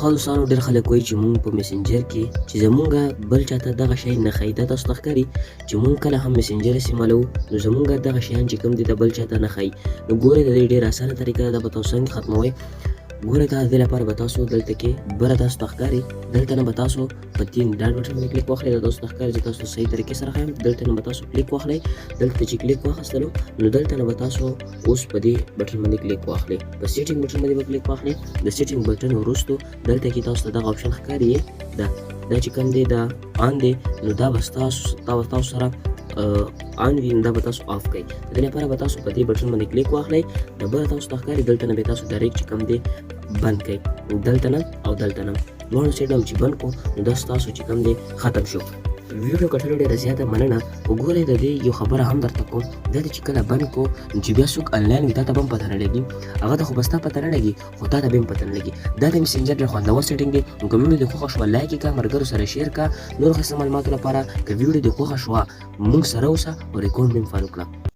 ښه دوستانو ډېر خلک وایي چې مونږ په میسنجر کې چې زمونږ بل چاته دغه شی نه ښایي. دا تاسو ته ښکاري چې مونږ کله هم میسنجر استعمالوو نو زمونږ دغه شیان چې کوم دي د بل چاته نه ښایي. نو ګورئ د دې ډېره اسانه طریقه ده، دا به تاسو څنګه ختموئ. ګورئ دا د دې لپاره به تاسو دلته کې بره تاسو ته ښکاري، دلته نه به تاسو په 3 ډاټ بټن باندې کلیک واخلئ. دا تاسو ته ښکاري چې تاسو صحیح طریقې سره ښیم. دلته نه به تاسو کلیک واخلئ. دلته چې کلیک واخیستلو نو دلته نه به تاسو اوس په دې بټن باندې کلیک واخلئ. په سیټینګ بټن باندې به کلیک واخلئ. د سیټینګ بټن وروستو دلته کې تاسو ته دغه آپشن ښکاري دا چې کوم دی دا آن دی، نو دا به تاسو سره آن وي، دا به تاسو آف کړئ. د دې لپاره به تاسو په دې بټن باندې کلیک واخلئ. د بره تاسو ته ښکاري دلته نه به تاسو ډایرکټ چې کوم دی بند کړئ. دلته نه او دلته نه دواړو سایډو هم چې بند کړو نو دا ستاسو چې کوم دی ختم شو. ویډیو کتلو ډېره زیاته مننه. وګورئ د دې یو خبره هم درته کوم، دا چې کله بند کړو چې بیا څوک انلاین وي تا ته به هم پته نه لګي. هغه ته خو به ستا پته نه لګي خو تا ته به هم پته نه لګي. دا د میسنجر ډېر خوندور سیټینګ دی. نو که ویډیو دې خوښه شوه لایک یې کړه، ملګرو سره شیر کړه. نورو ښایسته معلوماتو لپاره که ویډیو دې خوښه شوه موږ سره اوسه او ریکارډ مې هم فالو کړه.